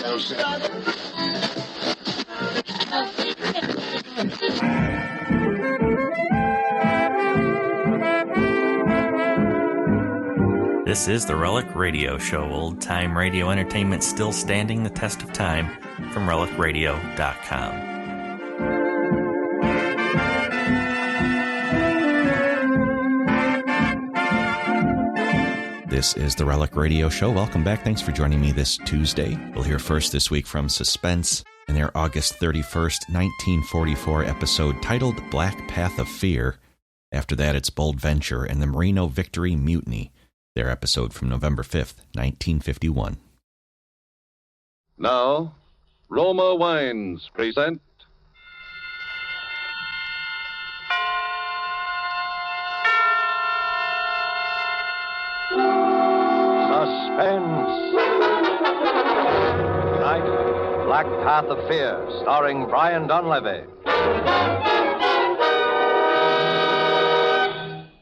This is the Relic Radio Show, old-time radio entertainment still standing the test of time, from relicradio.com. This is the Relic Radio Show. Welcome back. Thanks for joining me this Tuesday. We'll hear first this week from Suspense in their August 31st, 1944 episode titled Black Path of Fear. After that, it's Bold Venture and the Merino Victory Mutiny, their episode from November 5th, 1951. Now, Roma Wines present Suspense. Tonight, Black Path of Fear, starring Brian Donlevy.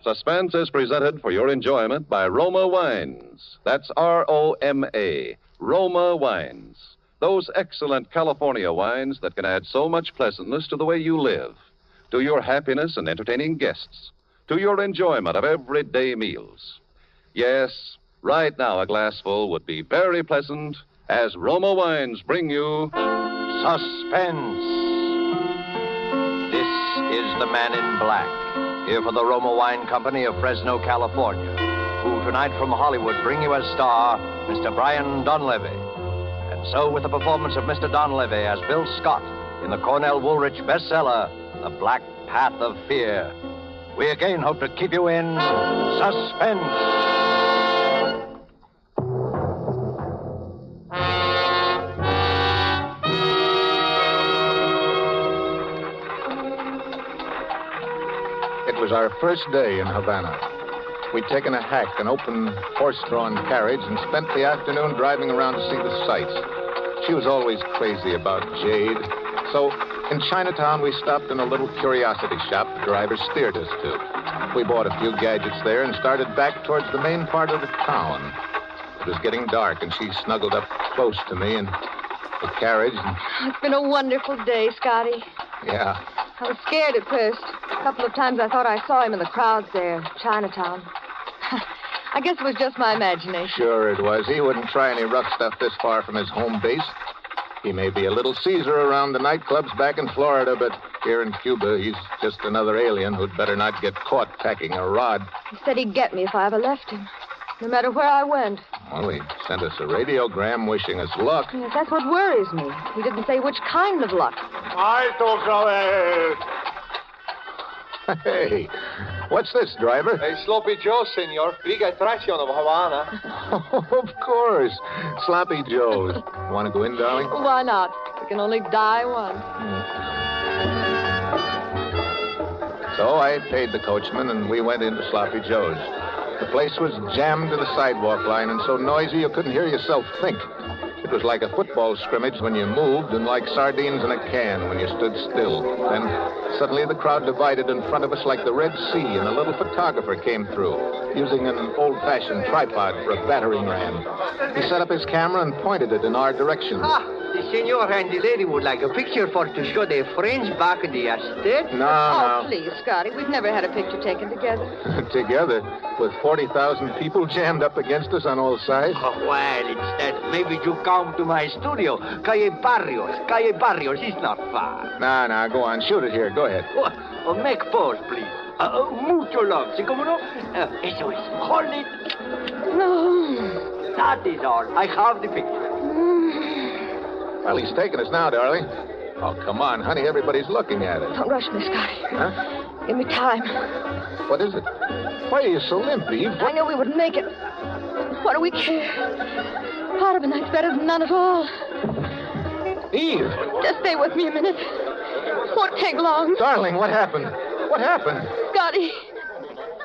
Suspense is presented for your enjoyment by Roma Wines. That's R-O-M-A, Roma Wines. Those excellent California wines that can add so much pleasantness to the way you live, to your happiness in entertaining guests, to your enjoyment of everyday meals. Yes, right now a glassful would be very pleasant as Roma Wines bring you Suspense. This is the Man in Black, here for the Roma Wine Company of Fresno, California, who tonight from Hollywood bring you as star Mr. Brian Donlevy. And so with the performance of Mr. Donlevy as Bill Scott in the Cornell Woolrich bestseller, The Black Path of Fear, we again hope to keep you in suspense. It was our first day in Havana. We'd taken a hack, an open horse-drawn carriage, and spent the afternoon driving around to see the sights. She was always crazy about jade. So, in Chinatown, we stopped in a little curiosity shop the driver steered us to. We bought a few gadgets there and started back towards the main part of the town. It was getting dark, and she snuggled up close to me in the carriage. It's been a wonderful day, Scotty. Yeah. I was scared at first. A couple of times I thought I saw him in the crowds there, Chinatown. I guess it was just my imagination. Sure it was. He wouldn't try any rough stuff this far from his home base. He may be a little Caesar around the nightclubs back in Florida, but here in Cuba, he's just another alien who'd better not get caught packing a rod. He said he'd get me if I ever left him, no matter where I went. Well, he sent us a radiogram wishing us luck. Yes, that's what worries me. He didn't say which kind of luck. Hey, what's this, driver? Hey, Sloppy Joe, senor. Big attraction of Havana. Of course. Sloppy Joe's. Want to go in, darling? Why not? We can only die once. So I paid the coachman, and we went into Sloppy Joe's. The place was jammed to the sidewalk line and so noisy you couldn't hear yourself think. It was like a football scrimmage when you moved and like sardines in a can when you stood still. Then suddenly the crowd divided in front of us like the Red Sea, and a little photographer came through, using an old-fashioned tripod for a battering ram. He set up his camera and pointed it in our direction. The senor and the lady would like a picture for to show their friends back in the estate. No. Please, Scotty. We've never had a picture taken together. Together, with 40,000 people jammed up against us on all sides? Oh, well, instead, maybe you come to my studio. Calle Barrios is not far. No, go on. Shoot it here. Go ahead. Make pose, please. Mucho love. ¿Sí, cómo no? Eso es. Hold it. No. That is all. I have the picture. Well, he's taking us now, darling. Oh, come on, honey. Everybody's looking at it. Don't rush me, Scotty. Huh? Give me time. What is it? Why are you so limp, Eve? I knew we wouldn't make it. What do we care? Part of a night's better than none at all. Eve! Just stay with me a minute. Won't take long. Darling, what happened? What happened? Scotty,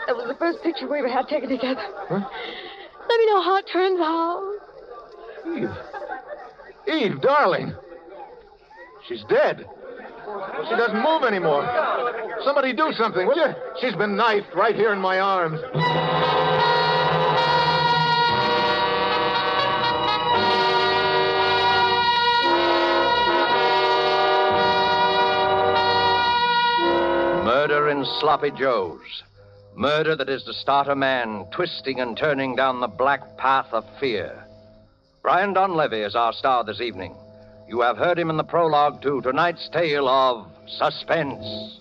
that was the first picture we ever had taken together. Huh? Let me know how it turns out. Eve, darling. She's dead. She doesn't move anymore. Somebody do something, will you? She's been knifed right here in my arms. and sloppy joes. Murder that is to start a man twisting and turning down the black path of fear. Brian Donlevy is our star this evening. You have heard him in the prologue to tonight's tale of Suspense.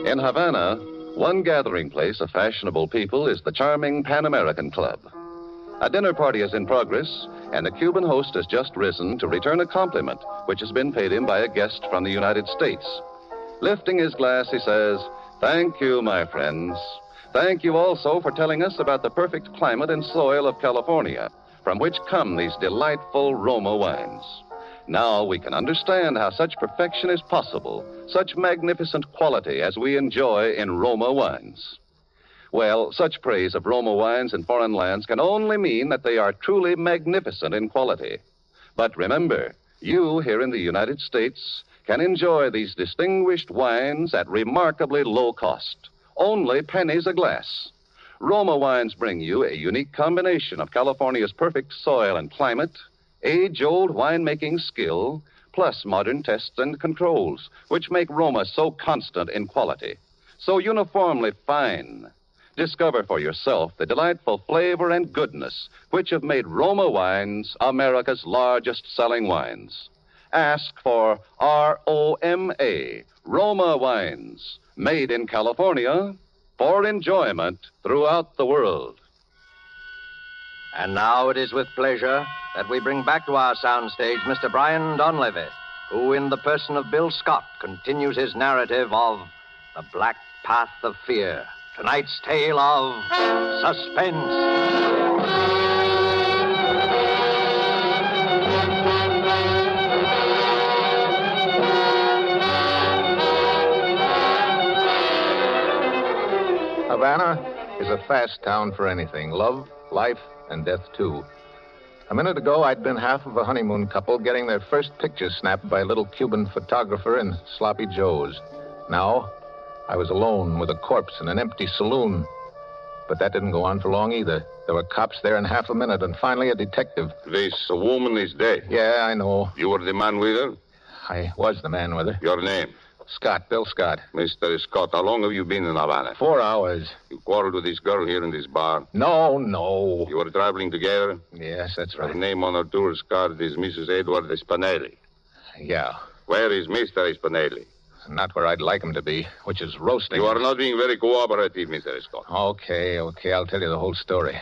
In Havana, one gathering place of fashionable people is the charming Pan American Club. A dinner party is in progress, and a Cuban host has just risen to return a compliment which has been paid him by a guest from the United States. Lifting his glass, he says, "Thank you, my friends. Thank you also for telling us about the perfect climate and soil of California, from which come these delightful Roma wines. Now we can understand how such perfection is possible, such magnificent quality as we enjoy in Roma wines." Well, such praise of Roma wines in foreign lands can only mean that they are truly magnificent in quality. But remember, you here in the United States can enjoy these distinguished wines at remarkably low cost, only pennies a glass. Roma wines bring you a unique combination of California's perfect soil and climate, age-old winemaking skill, plus modern tests and controls, which make Roma so constant in quality, so uniformly fine. Discover for yourself the delightful flavor and goodness which have made Roma wines America's largest-selling wines. Ask for ROMA, Roma wines, made in California for enjoyment throughout the world. And now it is with pleasure that we bring back to our soundstage Mr. Brian Donlevy, who, in the person of Bill Scott, continues his narrative of The Black Path of Fear. Tonight's tale of Suspense. Havana is a fast town for anything. Love, life, and death, too. A minute ago, I'd been half of a honeymoon couple getting their first picture snapped by a little Cuban photographer in sloppy joes. Now, I was alone with a corpse in an empty saloon. But that didn't go on for long either. There were cops there in half a minute, and finally a detective. This woman is dead. Yeah, I know. You were the man with her? I was the man with her. Your name? Scott, Bill Scott. Mr. Scott, how long have you been in Havana? 4 hours. You quarreled with this girl here in this bar? No. You were traveling together? Yes, that's right. Her name on her tourist card is Mrs. Edward Spinelli. Yeah. Where is Mr. Spinelli? Not where I'd like him to be, which is roasting. You are not being very cooperative, Mr. Scott. Okay. I'll tell you the whole story.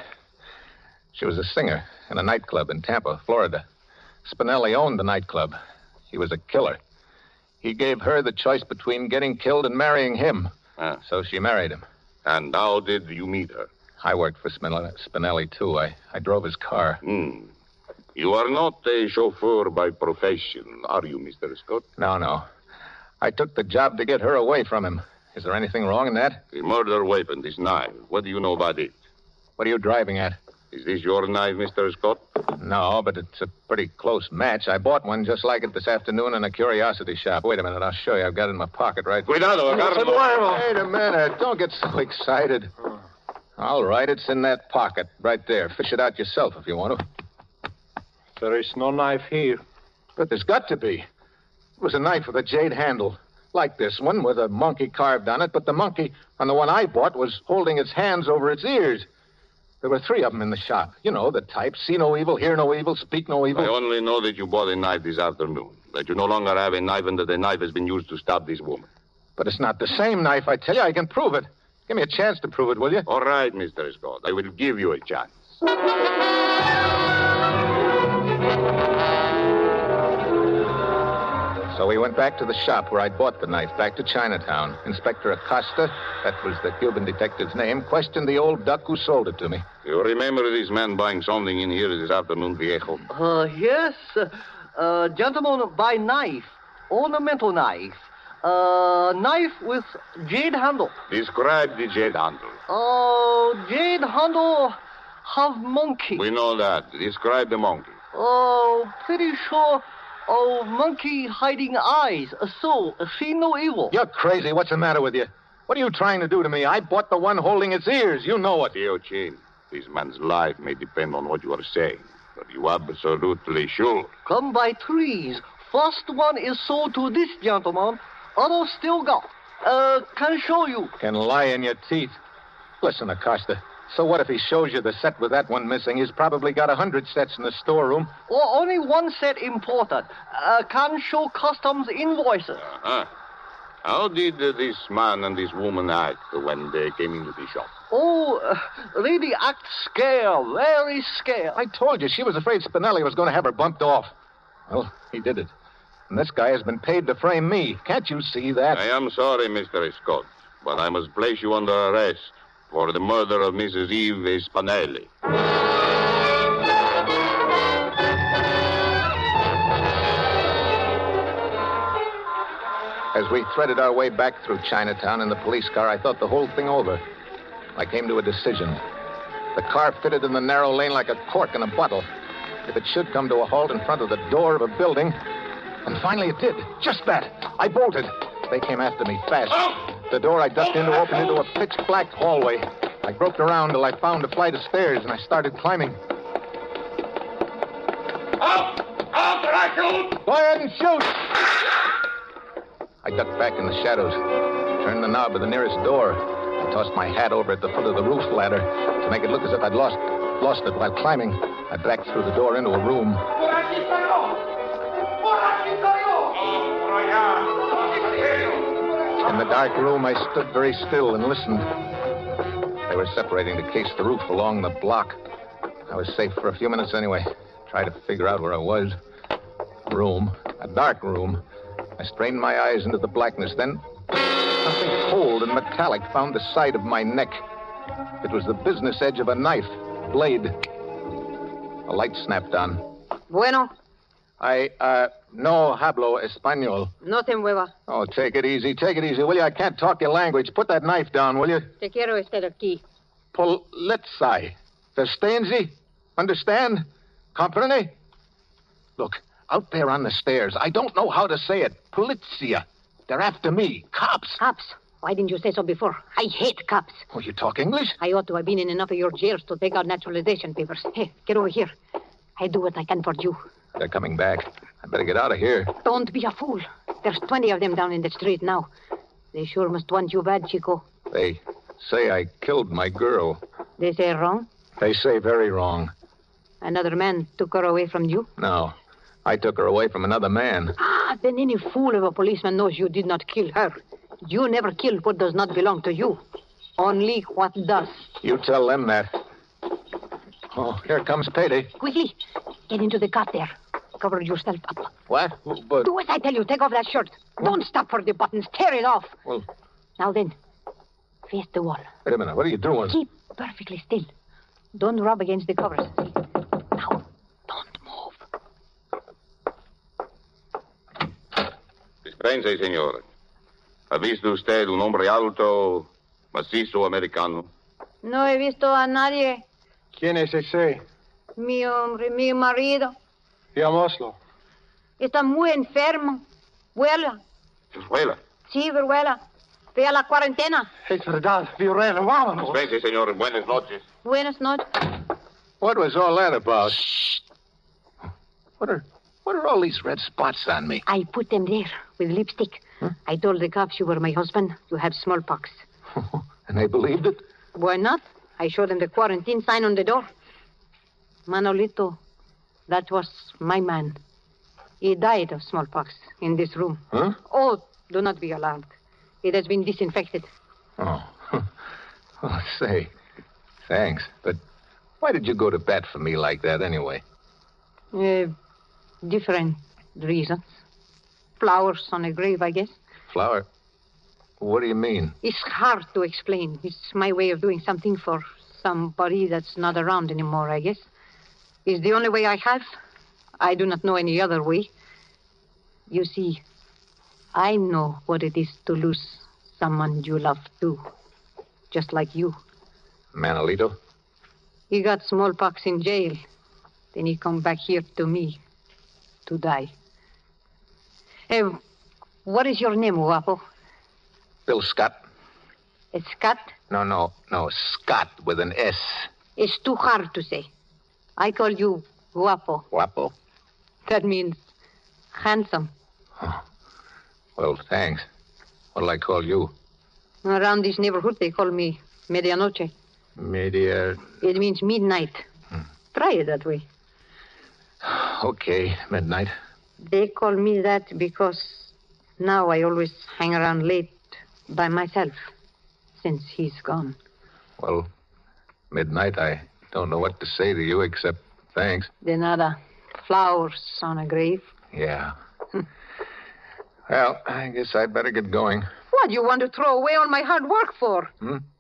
She was a singer in a nightclub in Tampa, Florida. Spinelli owned the nightclub. He was a killer. He gave her the choice between getting killed and marrying him. So she married him. And how did you meet her? I worked for Spinelli, too. I drove his car. You are not a chauffeur by profession, are you, Mr. Scott? No. I took the job to get her away from him. Is there anything wrong in that? The murder weapon, this knife. What do you know about it? What are you driving at? Is this your knife, Mr. Scott? No, but it's a pretty close match. I bought one just like it this afternoon in a curiosity shop. Wait a minute, I'll show you. I've got it in my pocket right... Cuidado, Carlos. Wait a minute. Don't get so excited. All right, it's in that pocket right there. Fish it out yourself if you want to. There is no knife here. But there's got to be. It was a knife with a jade handle, like this one, with a monkey carved on it, but the monkey on the one I bought was holding its hands over its ears. There were 3 of them in the shop. You know, the type, see no evil, hear no evil, speak no evil. I only know that you bought a knife this afternoon, that you no longer have a knife and that the knife has been used to stab this woman. But it's not the same knife, I tell you. I can prove it. Give me a chance to prove it, will you? All right, Mr. Scott. I will give you a chance. So we went back to the shop where I'd bought the knife, back to Chinatown. Inspector Acosta, that was the Cuban detective's name, questioned the old duck who sold it to me. You remember this man buying something in here this afternoon, Viejo? Yes. Gentleman buy knife. Ornamental knife. Knife with jade handle. Describe the jade handle. Jade handle have monkey. We know that. Describe the monkey. Pretty sure... monkey hiding eyes. So, see no evil. You're crazy. What's the matter with you? What are you trying to do to me? I bought the one holding its ears. You know it. Tio Chin, this man's life may depend on what you are saying. Are you absolutely sure? Come by threes. First one is sold to this gentleman. Other still got. Can show you. Can lie in your teeth. Listen, Acosta. So what if he shows you the set with that one missing? He's probably got 100 sets in the storeroom. Or only one set imported. Can show customs invoices. Uh-huh. How did this man and this woman act when they came into the shop? Oh, lady act scared. Very scared. I told you, she was afraid Spinelli was going to have her bumped off. Well, he did it. And this guy has been paid to frame me. Can't you see that? I am sorry, Mr. Scott, but I must place you under arrest for the murder of Mrs. Eve Spinelli. As we threaded our way back through Chinatown in the police car, I thought the whole thing over. I came to a decision. The car fitted in the narrow lane like a cork in a bottle. If it should come to a halt in front of the door of a building... And finally it did. Just that. I bolted. They came after me fast. The door I ducked into opened into a pitch-black hallway. I groped around till I found a flight of stairs, and I started climbing. Up! Up, or I shoot! Go ahead and shoot! I ducked back in the shadows, turned the knob of the nearest door, and tossed my hat over at the foot of the roof ladder to make it look as if I'd lost it while climbing. I backed through the door into a room. In the dark room, I stood very still and listened. They were separating to case the roof along the block. I was safe for a few minutes anyway. Tried to figure out where I was. Room. A dark room. I strained my eyes into the blackness. Then something cold and metallic found the side of my neck. It was the business edge of a knife. Blade. A light snapped on. Bueno. No hablo español. No te muevas. Oh, take it easy, will you? I can't talk your language. Put that knife down, will you? Te quiero estar aquí. Polizei. Verstehen? Understand? Comprende? Look, out there on the stairs, I don't know how to say it. Polizia. They're after me. Cops. Cops? Why didn't you say so before? I hate cops. Oh, you talk English? I ought to have been in enough of your jails to take out naturalization papers. Hey, get over here. I do what I can for you. They're coming back. I better get out of here. Don't be a fool. There's 20 of them down in the street now. They sure must want you bad, Chico. They say I killed my girl. They say wrong? They say very wrong. Another man took her away from you? No. I took her away from another man. Then any fool of a policeman knows you did not kill her. You never killed what does not belong to you. Only what does. You tell them that. Oh, here comes payday. Quickly, get into the cot there. Cover yourself up. What? But... Do as I tell you. Take off that shirt. Don't stop for the buttons. Tear it off. Well... Now then, face the wall. Wait a minute. What are you doing? Keep perfectly still. Don't rub against the covers. See? Now, don't move. Suspense, señor. ¿Ha visto usted un hombre alto, macizo americano? No he visto a nadie. ¿Quién es ese? Mi hombre, mi marido. Llamémoslo. Está muy enfermo. Vuela. ¿Vuela? Sí, vuela. Ve a la cuarentena. Es verdad, Viorella, vámonos. Suspense, señor. Buenas noches. Buenas noches. What was all that about? Shh. What are all these red spots on me? I put them there with lipstick. Huh? I told the cops you were my husband. You have smallpox. And they believed it? Why not? I showed them the quarantine sign on the door. Manolito, that was my man. He died of smallpox in this room. Huh? Oh, do not be alarmed. It has been disinfected. Oh. Oh, say, thanks. But why did you go to bat for me like that anyway? Different reasons. Flowers on a grave, I guess. Flower? What do you mean? It's hard to explain. It's my way of doing something for somebody that's not around anymore, I guess. It's the only way I have. I do not know any other way. You see, I know what it is to lose someone you love, too. Just like you. Manolito? He got smallpox in jail. Then he come back here to me to die. What is your name, Guapo? Bill Scott. Scott? No, Scott with an S. It's too hard to say. I call you Guapo. Guapo? That means handsome. Oh. Well, thanks. What'll I call you? Around this neighborhood, they call me Medianoche. It means midnight. Try it that way. Okay, midnight. They call me that because now I always hang around late by myself since he's gone. Well, midnight, I don't know what to say to you except thanks. De nada. Flowers on a grave. Yeah. Well, I guess I'd better get going. What do you want to throw away all my hard work for?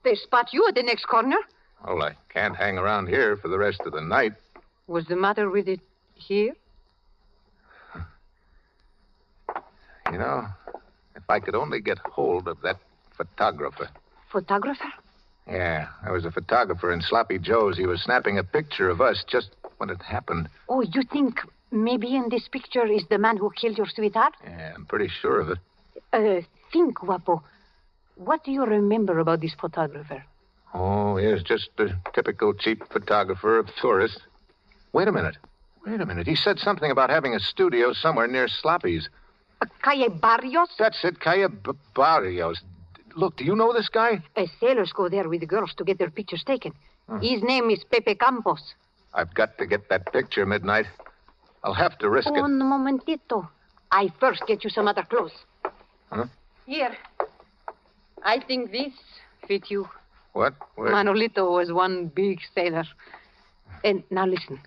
They spot you at the next corner. Well, I can't hang around here for the rest of the night. What's the matter with it here? You know, if I could only get hold of that photographer. Photographer? Yeah, I was a photographer in Sloppy Joe's. He was snapping a picture of us just when it happened. Oh, you think maybe in this picture is the man who killed your sweetheart? Yeah, I'm pretty sure of it. Think, Guapo. What do you remember about this photographer? Oh, he's just the typical cheap photographer of tourists. Wait a minute. He said something about having a studio somewhere near Sloppy's. Calle Barrios? That's it, Calle Barrios. Look, do you know this guy? Sailors go there with the girls to get their pictures taken. His name is Pepe Campos. I've got to get that picture, Midnight. I'll have to risk it. Un momentito. I first get you some other clothes. Huh? Here. I think this fit you. What? Where? Manolito was one big sailor. And now listen.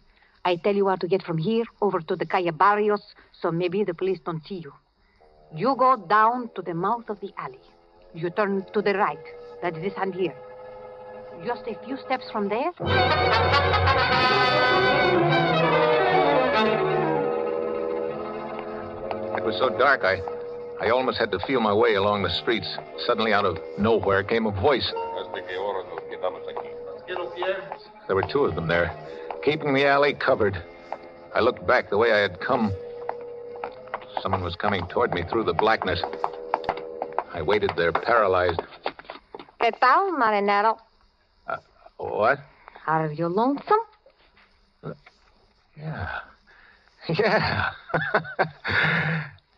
I tell you how to get from here over to the Calle Barrios, so maybe the police don't see you. You go down to the mouth of the alley. You turn to the right. That's this hand here. Just a few steps from there. It was so dark, I almost had to feel my way along the streets. Suddenly, out of nowhere, came a voice. There were two of them there, keeping the alley covered. I looked back the way I had come. Someone was coming toward me through the blackness. I waited there, paralyzed. ¿Qué tal, marinero? What? Are you lonesome? Yeah.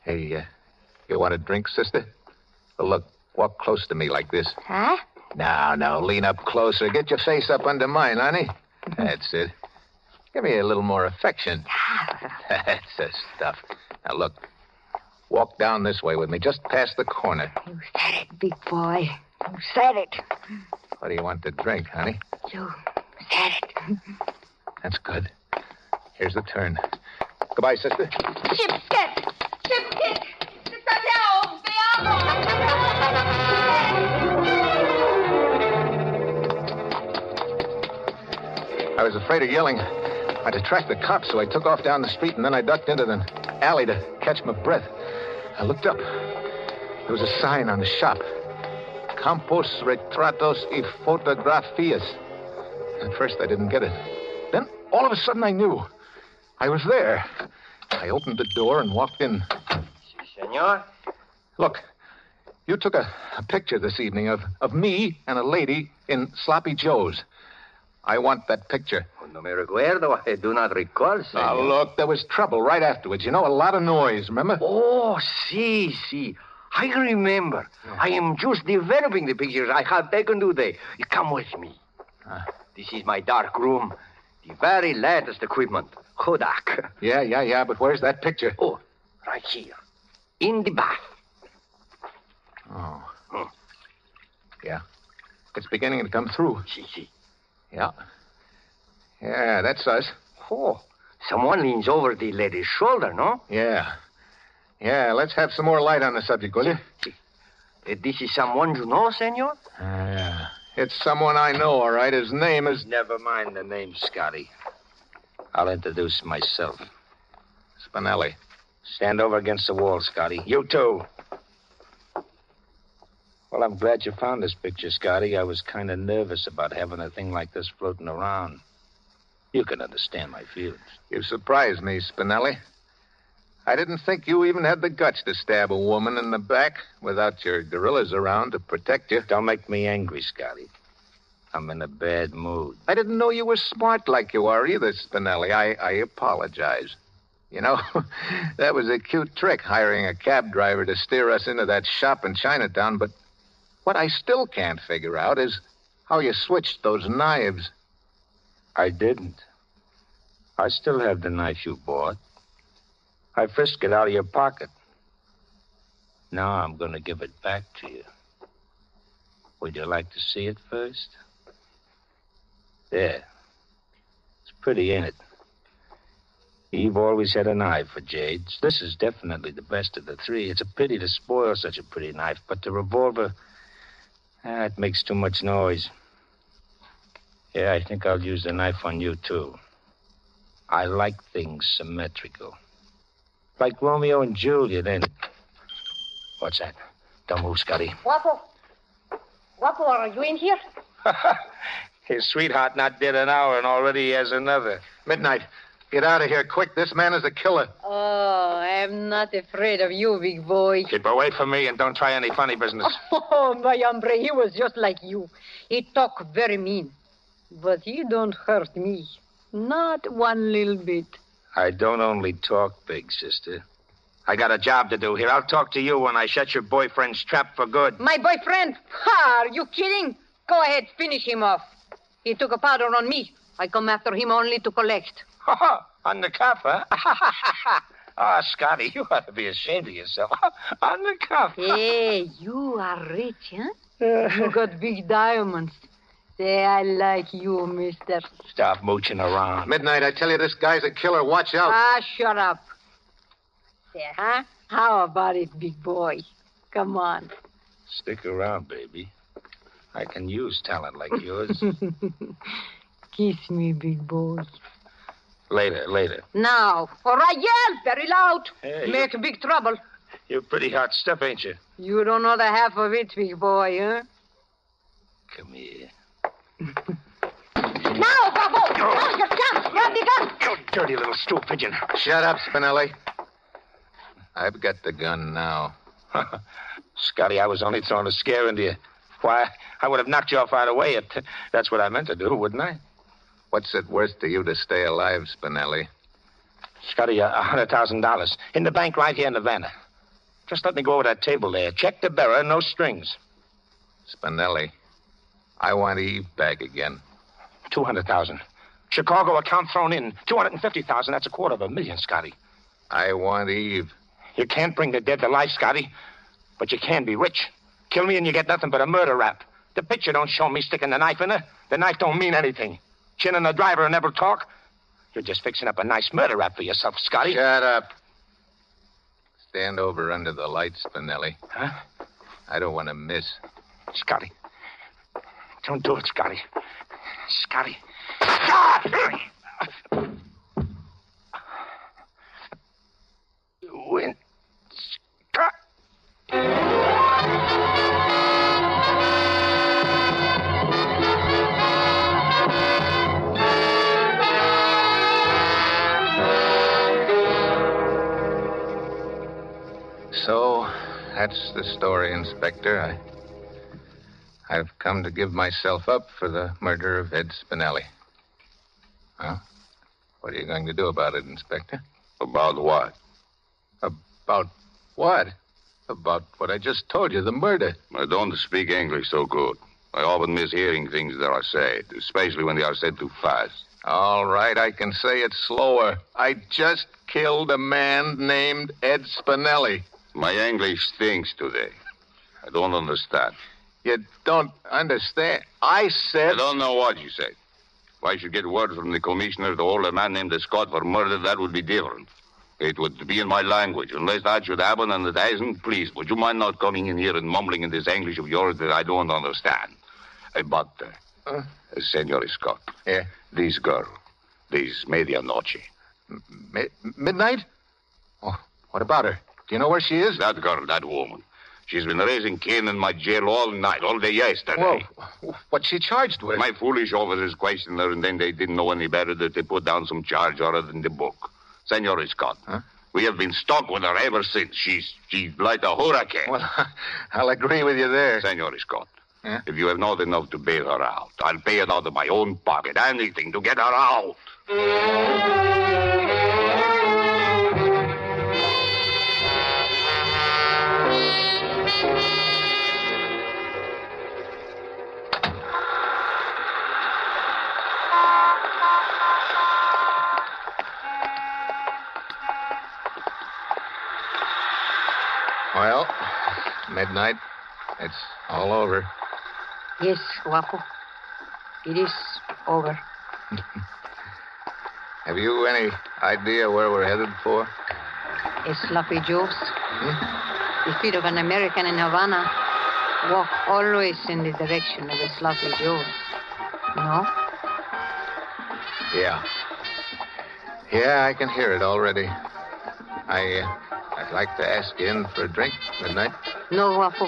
Hey, you want a drink, sister? Well, look, walk close to me like this. Huh? Now, lean up closer. Get your face up under mine, honey. That's it. Give me a little more affection. That's the stuff. Now, look. Walk down this way with me, just past the corner. You said it, big boy. You said it. What do you want to drink, honey? You said it. That's good. Here's the turn. Goodbye, sister. Shipskit! Tateo! Te I was afraid of yelling. I'd attract the cops, so I took off down the street, and then I ducked into the alley to catch my breath. I looked up. There was a sign on the shop. Campos Retratos y Fotografías. At first, I didn't get it. Then, all of a sudden, I knew. I was there. I opened the door and walked in. Senor? Look, you took a picture this evening of me and a lady in Sloppy Joe's. I want that picture. No me recuerdo. I do not recall, senor. Now, look, there was trouble right afterwards. You know, a lot of noise, remember? Oh, see. I remember. Yeah. I am just developing the pictures I have taken today. You come with me. This is my dark room. The very latest equipment. Kodak. Yeah, but where's that picture? Oh, right here. In the bath. Oh. Yeah. It's beginning to come through. See. Yeah, that's us. Oh, someone leans over the lady's shoulder, no? Yeah, let's have some more light on the subject, will you? This is someone you know, senor? Yeah. It's someone I know, all right. His name is... Never mind the name, Scotty. I'll introduce myself. Spinelli. Stand over against the wall, Scotty. You too. Well, I'm glad you found this picture, Scotty. I was kind of nervous about having a thing like this floating around. You can understand my feelings. You surprised me, Spinelli. I didn't think you even had the guts to stab a woman in the back without your gorillas around to protect you. Don't make me angry, Scotty. I'm in a bad mood. I didn't know you were smart like you are either, Spinelli. I apologize. You know, that was a cute trick, hiring a cab driver to steer us into that shop in Chinatown, but what I still can't figure out is how you switched those knives. I didn't. I still have the knife you bought. I frisked it out of your pocket. Now I'm going to give it back to you. Would you like to see it first? There. It's pretty, ain't it? Eve always had an eye for jades. This is definitely the best of the three. It's a pity to spoil such a pretty knife, but the revolver, it makes too much noise. Yeah, I think I'll use the knife on you, too. I like things symmetrical. Like Romeo and Juliet, ain't it? What's that? Don't move, Scotty. Waffle, are you in here? His sweetheart not dead an hour, and already he has another. Midnight. Get out of here quick. This man is a killer. Oh, I'm not afraid of you, big boy. Keep away from me and don't try any funny business. Oh, my hombre, he was just like you. He talk very mean. But he don't hurt me. Not one little bit. I don't only talk, big sister. I got a job to do here. I'll talk to you when I shut your boyfriend's trap for good. My boyfriend? Ha, are you kidding? Go ahead, finish him off. He took a powder on me. I come after him only to collect. On the cuff, huh? Oh, Scotty, you ought to be ashamed of yourself. On the cuff. Hey, you are rich, huh? You got big diamonds. Say, I like you, mister. Stop mooching around. Midnight, I tell you, this guy's a killer. Watch out. Ah, shut up. There, huh? How about it, big boy? Come on. Stick around, baby. I can use talent like yours. Kiss me, big boy. Later. Now. All right, yell very loud. Hey, Make big trouble. You're pretty hot stuff, ain't you? You don't know the half of it, big boy, huh? Come here. Now, Bravo! Now's your chance. Grab the gun. You dirty little stool pigeon. Shut up, Spinelli. I've got the gun now. Scotty, I was only throwing a scare into you. Why, I would have knocked you off right away. That's what I meant to do, wouldn't I? What's it worth to you to stay alive, Spinelli? Scotty, $100,000 in the bank right here in Havana. Just let me go over that table there. Check the bearer, no strings. Spinelli, I want Eve back again. 200,000. Chicago account thrown in. 250,000. That's $250,000, Scotty. I want Eve. You can't bring the dead to life, Scotty, but you can be rich. Kill me and you get nothing but a murder rap. The picture don't show me sticking the knife in her. The knife don't mean anything. Chin and the driver never talk. You're just fixing up a nice murder rap for yourself, Scotty. Shut up. Stand over under the lights, Spinelli. Huh? I don't want to miss. Scotty. Don't do it, Scotty. Scotty. Win. Scott. So, that's the story, Inspector. I've come to give myself up for the murder of Ed Spinelli. Huh? What are you going to do about it, Inspector? About what? About what? About what I just told you, the murder. I don't speak English so good. I often miss hearing things that are said, especially when they are said too fast. All right, I can say it slower. I just killed a man named Ed Spinelli. My English stinks today. I don't understand. You don't understand? I said... I don't know what you said. If I should get word from the commissioner to hold a man named Scott for murder, that would be different. It would be in my language. Unless that should happen and it hasn't, please, would you mind not coming in here and mumbling in this English of yours that I don't understand? But, Senor Scott. Yeah? This girl, this medianoche. Midnight? Oh, what about her? Do you know where she is? That girl, that woman. She's been raising Cain in my jail all night, all day yesterday. Whoa. What's she charged with? My foolish officers questioned her, and then they didn't know any better that they put down some charge other than the book. Senor Scott, we have been stuck with her ever since. She's like a hurricane. Well, I'll agree with you there. Senor Scott, Yeah? If you have not enough to bail her out, I'll pay it out of my own pocket. Anything to get her out. Well, midnight. It's all over. Yes, Guapo. It is over. Have you any idea where we're headed for? A Sloppy Joe's. The feet of an American in Havana walk always in the direction of a Sloppy Joe's. No? Yeah. Yeah, I can hear it already. I'd like to ask you in for a drink, midnight. No, Guapo.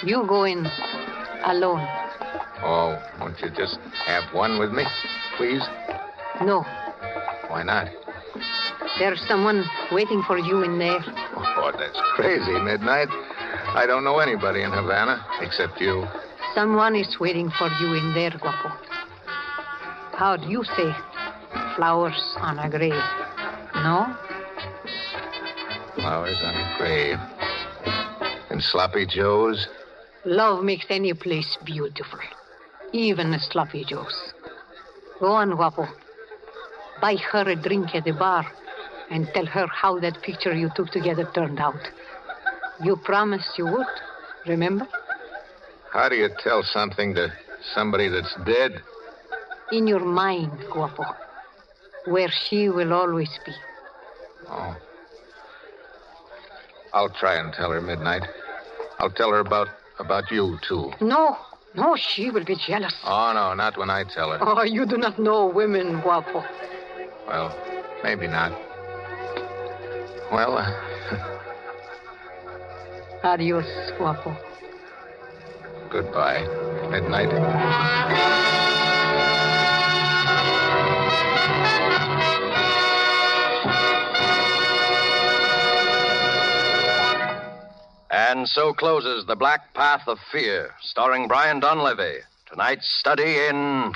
You go in alone. Oh, won't you just have one with me, please? No. Why not? There's someone waiting for you in there. Oh, that's crazy, Midnight. I don't know anybody in Havana except you. Someone is waiting for you in there, Guapo. How do you say flowers on a grave? No? Flowers on a grave. And Sloppy Joe's? Love makes any place beautiful. Even a Sloppy Joe's. Go on, Guapo. Buy her a drink at the bar and tell her how that picture you took together turned out. You promised you would, remember? How do you tell something to somebody that's dead? In your mind, Guapo. Where she will always be. Oh. I'll try and tell her, Midnight. I'll tell her about you, too. No, she will be jealous. Oh, no, not when I tell her. Oh, you do not know women, Guapo. Well, maybe not. Well, Adios, Guapo. Goodbye, Midnight. And so closes The Black Path of Fear, starring Brian Donlevy. Tonight's study in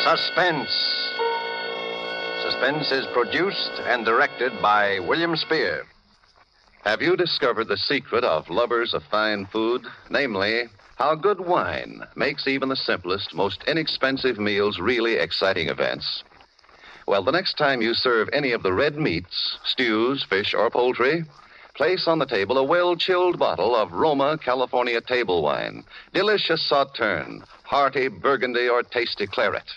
Suspense. Suspense is produced and directed by William Spear. Have you discovered the secret of lovers of fine food? Namely, how good wine makes even the simplest, most inexpensive meals really exciting events? Well, the next time you serve any of the red meats, stews, fish, or poultry, place on the table a well-chilled bottle of Roma California table wine. Delicious sauterne, hearty burgundy, or tasty claret.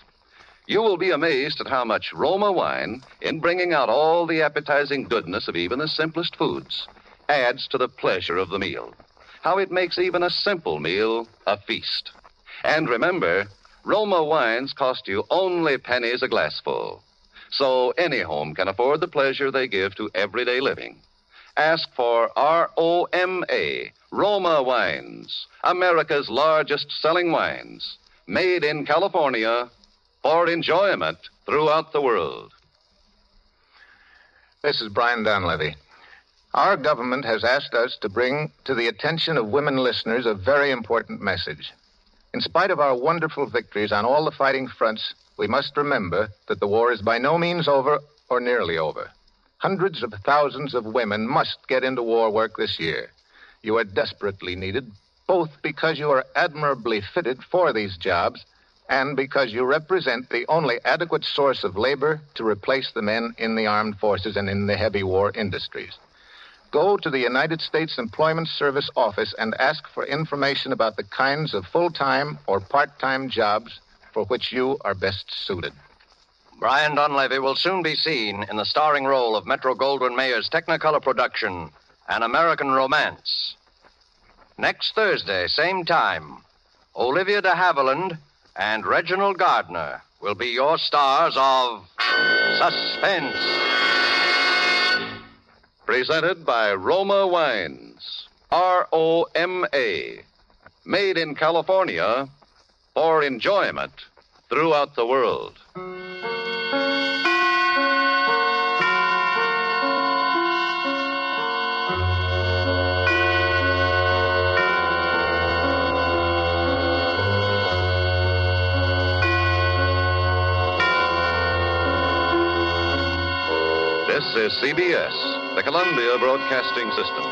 You will be amazed at how much Roma wine, in bringing out all the appetizing goodness of even the simplest foods, adds to the pleasure of the meal. How it makes even a simple meal a feast. And remember, Roma wines cost you only pennies a glassful. So any home can afford the pleasure they give to everyday living. Ask for ROMA, Roma Wines, America's largest selling wines, made in California for enjoyment throughout the world. This is Brian Donlevy. Our government has asked us to bring to the attention of women listeners a very important message. In spite of our wonderful victories on all the fighting fronts, we must remember that the war is by no means over or nearly over. Hundreds of thousands of women must get into war work this year. You are desperately needed, both because you are admirably fitted for these jobs and because you represent the only adequate source of labor to replace the men in the armed forces and in the heavy war industries. Go to the United States Employment Service office and ask for information about the kinds of full-time or part-time jobs for which you are best suited. Brian Donlevy will soon be seen in the starring role of Metro-Goldwyn-Mayer's Technicolor production, An American Romance. Next Thursday, same time, Olivia de Havilland and Reginald Gardner will be your stars of Suspense. Presented by Roma Wines, ROMA, made in California for enjoyment throughout the world. is CBS, the Columbia Broadcasting System.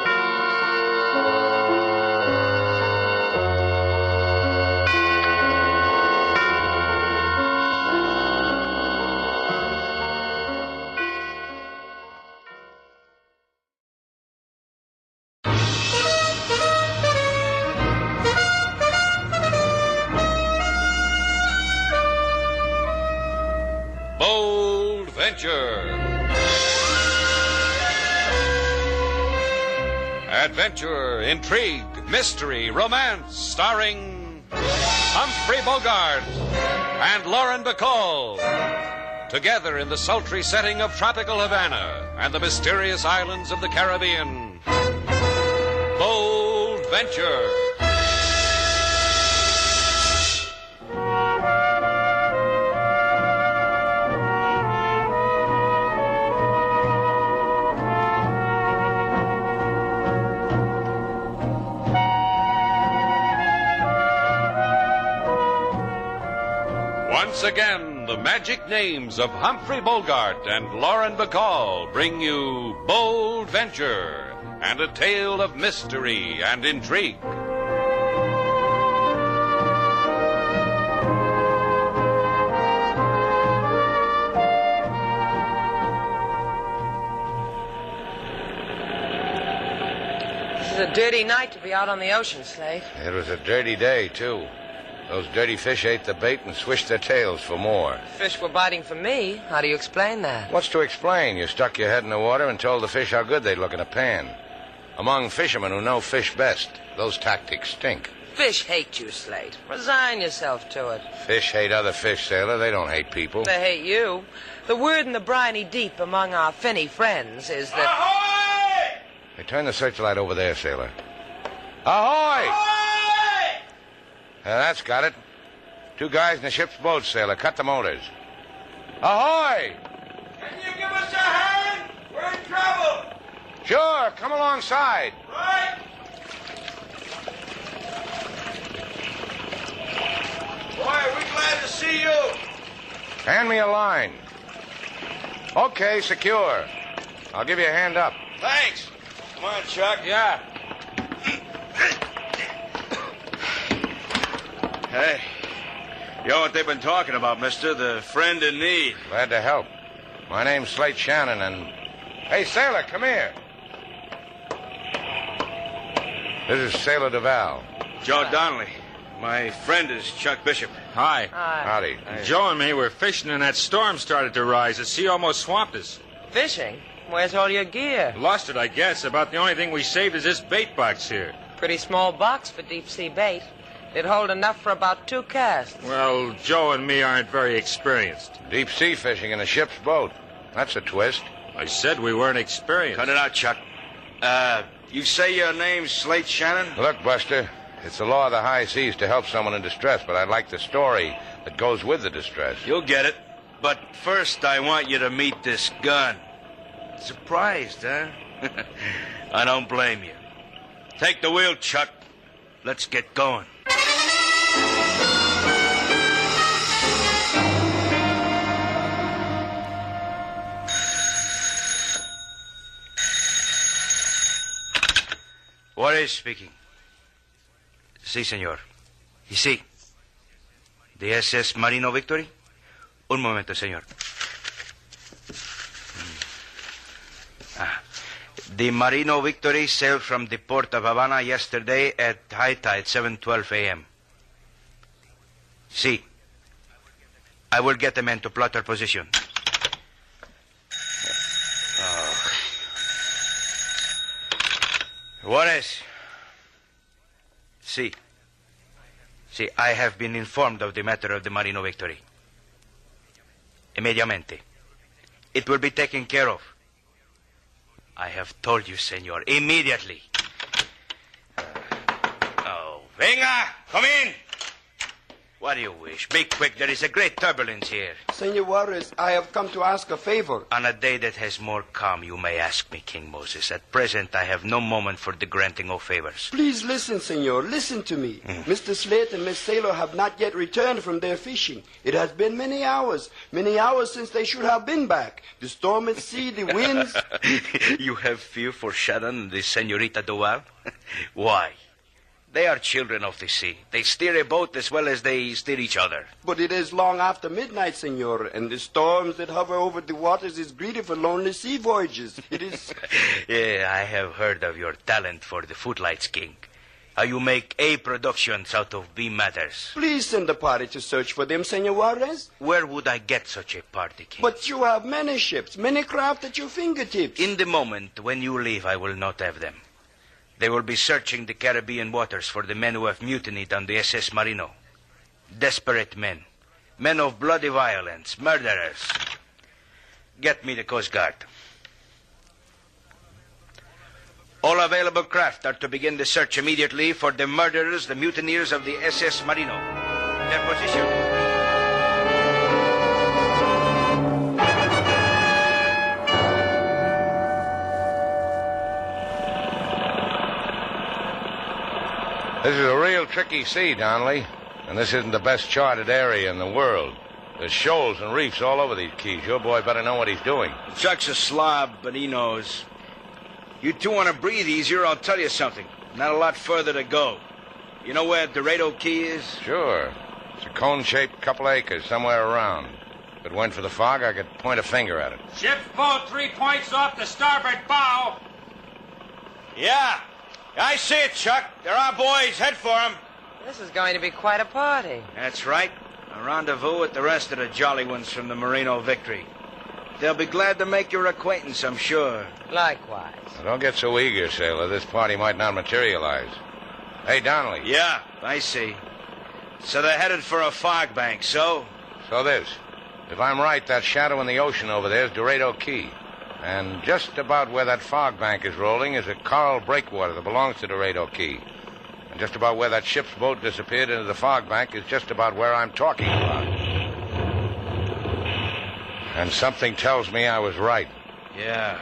Bold Venture. Adventure, intrigue, mystery, romance, starring Humphrey Bogart and Lauren Bacall. Together in the sultry setting of tropical Havana and the mysterious islands of the Caribbean. Bold Venture. Once again, the magic names of Humphrey Bogart and Lauren Bacall bring you Bold Venture and a tale of mystery and intrigue. This is a dirty night to be out on the ocean, Slade. It was a dirty day, too. Those dirty fish ate the bait and swished their tails for more. Fish were biting for me. How do you explain that? What's to explain? You stuck your head in the water and told the fish how good they'd look in a pan. Among fishermen who know fish best, those tactics stink. Fish hate you, Slade. Resign yourself to it. Fish hate other fish, sailor. They don't hate people. They hate you. The word in the briny deep among our finny friends is that... Ahoy! Hey, turn the searchlight over there, sailor. Ahoy! Ahoy! That's got it. 2 guys in the ship's boat, sailor. Cut the motors. Ahoy! Can you give us a hand? We're in trouble. Sure, come alongside. Right. Boy, we're glad to see you. Hand me a line. Okay, secure. I'll give you a hand up. Thanks. Come on, Chuck. Yeah. Hey, you know what they've been talking about, mister? The friend in need. Glad to help. My name's Slate Shannon, and... Hey, sailor, come here. This is Sailor Duval. Joe Donnelly. My friend is Chuck Bishop. Hi. Hi. Howdy. Joe and me were fishing, and that storm started to rise. The sea almost swamped us. Fishing? Where's all your gear? Lost it, I guess. About the only thing we saved is this bait box here. Pretty small box for deep-sea bait. It'd hold enough for about 2 casts. Well, Joe and me aren't very experienced. Deep sea fishing in a ship's boat. That's a twist. I said we weren't experienced. Cut it out, Chuck. You say your name's Slate Shannon? Look, Buster, it's the law of the high seas to help someone in distress, but I'd like the story that goes with the distress. You'll get it. But first, I want you to meet this gun. Surprised, huh? I don't blame you. Take the wheel, Chuck. Let's get going. Juarez speaking. Sí, señor. Y sí. The SS Marino Victory? Un momento, señor. The Marino Victory sailed from the port of Havana yesterday at high tide, 7:12 a.m. Sí. I will get the men to plot our position. Oh. Juarez. Sí. Sí, I have been informed of the matter of the Marino Victory. Immediatamente. It will be taken care of. I have told you, senor, immediately. Oh, venga, come in. What do you wish? Be quick. There is a great turbulence here. Senor Juarez, I have come to ask a favor. On a day that has more calm, you may ask me, King Moses. At present, I have no moment for the granting of favors. Please listen, senor. Listen to me. Mr. Slate and Miss Sailor have not yet returned from their fishing. It has been many hours since they should have been back. The storm at sea, the winds... You have fear for Shannon and the Senorita Duval? Why? They are children of the sea. They steer a boat as well as they steer each other. But it is long after midnight, senor, and the storms that hover over the waters is greeted for lonely sea voyages. It is... Yeah, I have heard of your talent for the footlights, King. How you make A productions out of B matters. Please send a party to search for them, Senor Juarez. Where would I get such a party, King? But you have many ships, many craft at your fingertips. In the moment when you leave, I will not have them. They will be searching the Caribbean waters for the men who have mutinied on the SS Marino. Desperate men. Men of bloody violence. Murderers. Get me the Coast Guard. All available craft are to begin the search immediately for the murderers, the mutineers of the SS Marino. Their position... This is a real tricky sea, Donnelly. And this isn't the best charted area in the world. There's shoals and reefs all over these keys. Your boy better know what he's doing. Chuck's a slob, but he knows. You two want to breathe easier, I'll tell you something. Not a lot further to go. You know where Dorado Key is? Sure. It's a cone-shaped couple acres somewhere around. If it weren't for the fog, I could point a finger at it. Ship's boat 3 points off the starboard bow. Yeah. I see it, Chuck. They're our boys. Head for them. This is going to be quite a party. That's right. A rendezvous with the rest of the jolly ones from the Marino Victory. They'll be glad to make your acquaintance, I'm sure. Likewise. Now, don't get so eager, sailor. This party might not materialize. Hey, Donnelly. Yeah, I see. So they're headed for a fog bank, so? So this. If I'm right, that shadow in the ocean over there is Dorado Key. And just about where that fog bank is rolling is a coral breakwater that belongs to Dorado Key. And just about where that ship's boat disappeared into the fog bank is just about where I'm talking about. And something tells me I was right. Yeah.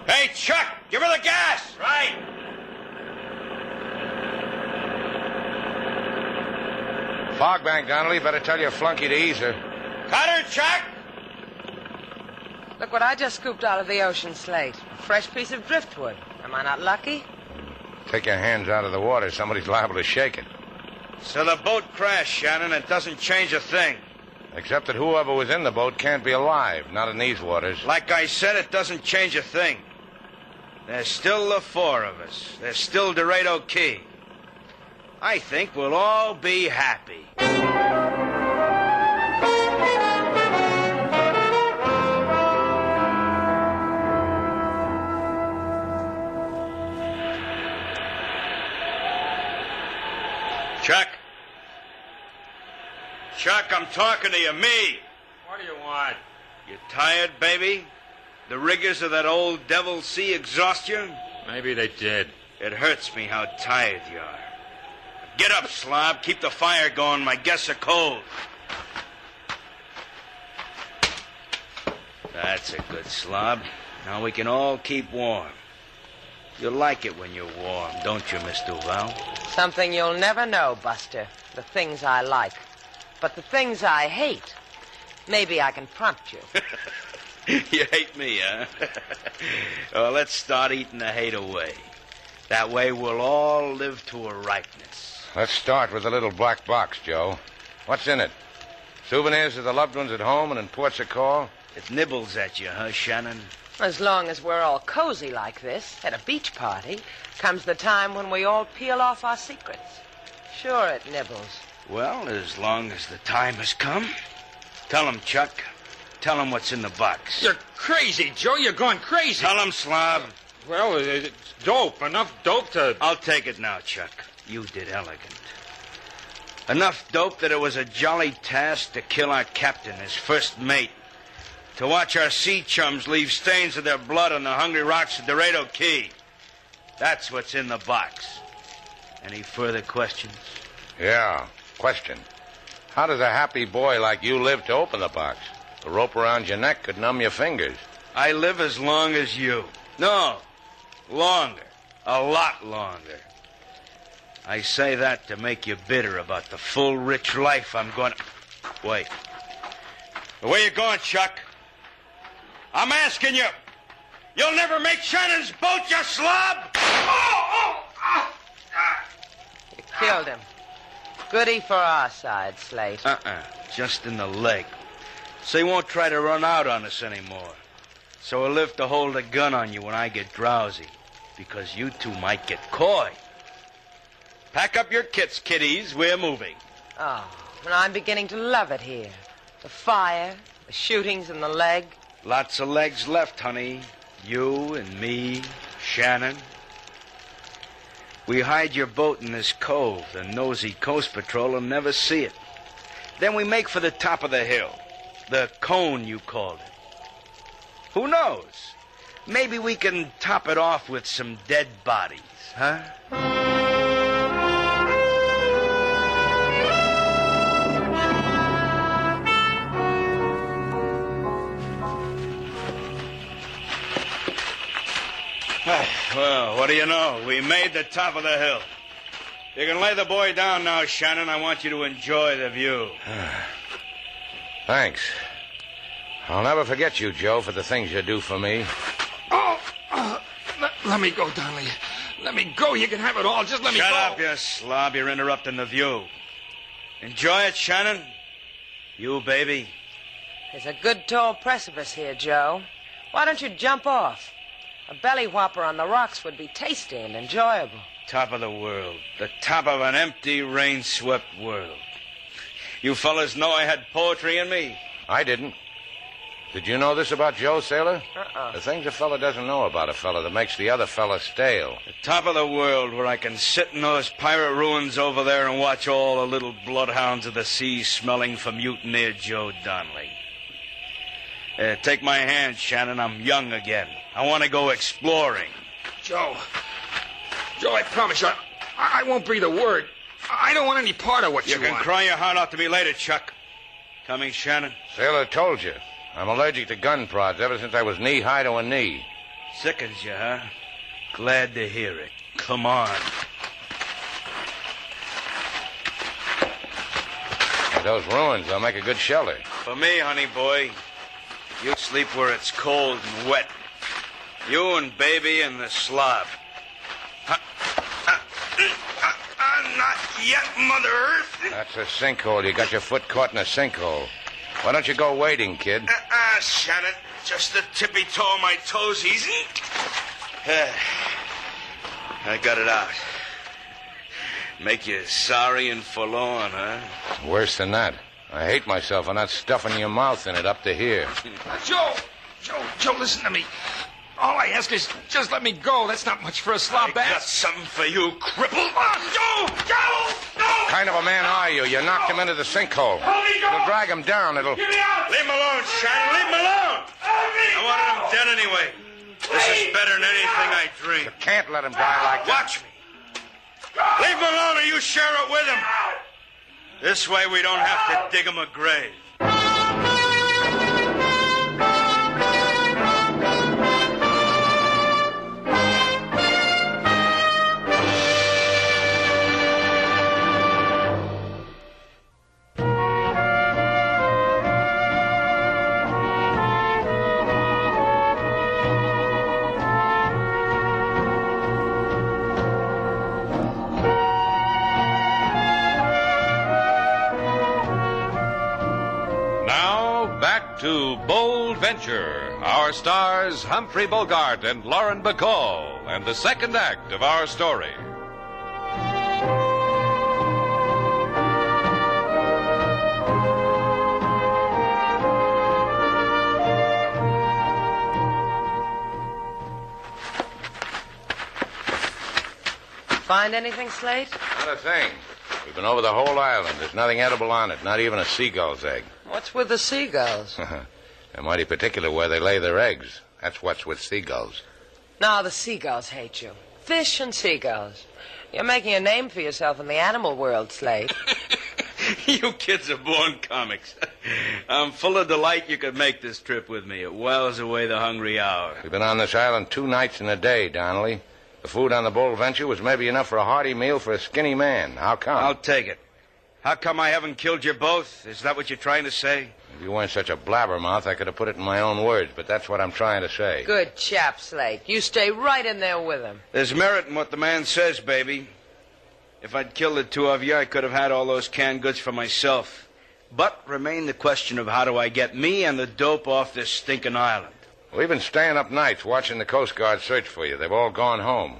Hey, Chuck, give her the gas! Right. Fog bank, Donnelly. Better tell your flunky to ease her. Cut her, Chuck! Look what I just scooped out of the ocean slate. A fresh piece of driftwood. Am I not lucky? Take your hands out of the water. Somebody's liable to shake it. So the boat crashed, Shannon. It doesn't change a thing. Except that whoever was in the boat can't be alive. Not in these waters. Like I said, it doesn't change a thing. There's still the 4 of us. There's still Dorado Key. I think we'll all be happy. Chuck? Chuck, I'm talking to you, me. What do you want? You tired, baby? The rigors of that old devil sea exhaust you? Maybe they did. It hurts me how tired you are. Get up, slob. Keep the fire going. My guests are cold. That's a good slob. Now we can all keep warm. You like it when you're warm, don't you, Miss Duval? Something you'll never know, Buster. The things I like. But the things I hate, maybe I can prompt you. You hate me, huh? Well, let's start eating the hate away. That way we'll all live to a ripeness. Let's start with the little black box, Joe. What's in it? Souvenirs of the loved ones at home and in Port Sacore? It nibbles at you, huh, Shannon? As long as we're all cozy like this at a beach party, comes the time when we all peel off our secrets. Sure, it nibbles. Well, as long as the time has come. Tell him, Chuck. Tell him what's in the box. You're crazy, Joe. You're going crazy. Tell him, slob. Well, it's dope. Enough dope to... I'll take it now, Chuck. You did elegant. Enough dope that it was a jolly task to kill our captain, his first mate. To watch our sea chums leave stains of their blood on the hungry rocks of Dorado Key. That's what's in the box. Any further questions? Yeah, question. How does a happy boy like you live to open the box? The rope around your neck could numb your fingers. I live as long as you. No, longer. A lot longer. I say that to make you bitter about the full, rich life I'm going to... Wait. Where you going, Chuck? I'm asking you. You'll never make Shannon's boat, you slob! You killed him. Goody for our side, Slate. Just in the leg. So he won't try to run out on us anymore. So he'll live to hold a gun on you when I get drowsy. Because you two might get coy. Pack up your kits, kiddies. We're moving. Oh, and I'm beginning to love it here. The fire, the shootings in the leg. Lots of legs left, honey. You and me, Shannon. We hide your boat in this cove. The nosy Coast Patrol will never see it. Then we make for the top of the hill. The cone, you called it. Who knows? Maybe we can top it off with some dead bodies, huh? Well, what do you know? We made the top of the hill. You can lay the boy down now, Shannon. I want you to enjoy the view. Thanks. I'll never forget you, Joe, for the things you do for me. Let me go, Donnelly. Let me go. You can have it all. Just let me go. Shut up, you slob. You're interrupting the view. Enjoy it, Shannon. You, baby. There's a good tall precipice here, Joe. Why don't you jump off? A belly whopper on the rocks would be tasty and enjoyable. Top of the world. The top of an empty, rain-swept world. You fellas know I had poetry in me? I didn't. Did you know this about Joe, sailor? Uh-uh. The things a fella doesn't know about a fella that makes the other fella stale. The top of the world where I can sit in those pirate ruins over there and watch all the little bloodhounds of the sea smelling for mutineer Joe Donnelly. Take my hand, Shannon. I'm young again. I want to go exploring. Joe, I promise you, I won't breathe a word. I don't want any part of what you want. You can cry your heart out to me later, Chuck. Coming, Shannon? Sailor told you. I'm allergic to gun prods ever since I was knee-high to a knee. Sickens you, huh? Glad to hear it. Come on. Hey, those ruins, they'll make a good shelter. For me, honey boy, you sleep where it's cold and wet. You and baby and the slob. Not yet, Mother Earth. That's a sinkhole. You got your foot caught in a sinkhole. Why don't you go wading, kid? Shannon. Just the tippy toe of my toesies. I got it out. Make you sorry and forlorn, huh? Worse than that. I hate myself for not stuffing your mouth in it up to here. Joe, listen to me. All I ask is just let me go. That's not much for a slob ass. I got something for you, cripple. Joe! No! What kind of a man are you? You knocked him into the sinkhole. It'll drag him down. It'll... Leave him alone, Shannon. Leave him alone. I wanted him dead anyway. This is better than anything I dreamed. You can't let him die like that. Watch me. Leave him alone or you share it with him. This way we don't have to dig him a grave. To Bold Venture, our stars Humphrey Bogart and Lauren Bacall, and the second act of our story. Find anything, Slate? Not a thing. We've been over the whole island. There's nothing edible on it, not even a seagull's egg. What's with the seagulls? They're mighty particular where they lay their eggs. That's what's with seagulls. No, the seagulls hate you. Fish and seagulls. You're making a name for yourself in the animal world, Slate. You kids are born comics. I'm full of delight you could make this trip with me. It whiles away the hungry hour. We've been on this island 2 nights and a day, Donnelly. The food on the Bold Venture was maybe enough for a hearty meal for a skinny man. How come? I'll take it. How come I haven't killed you both? Is that what you're trying to say? If you weren't such a blabbermouth, I could have put it in my own words, but that's what I'm trying to say. Good chap, Slate. You stay right in there with him. There's merit in what the man says, baby. If I'd killed the 2 of you, I could have had all those canned goods for myself. But remained the question of how do I get me and the dope off this stinking island. We've been staying up nights watching the Coast Guard search for you. They've all gone home.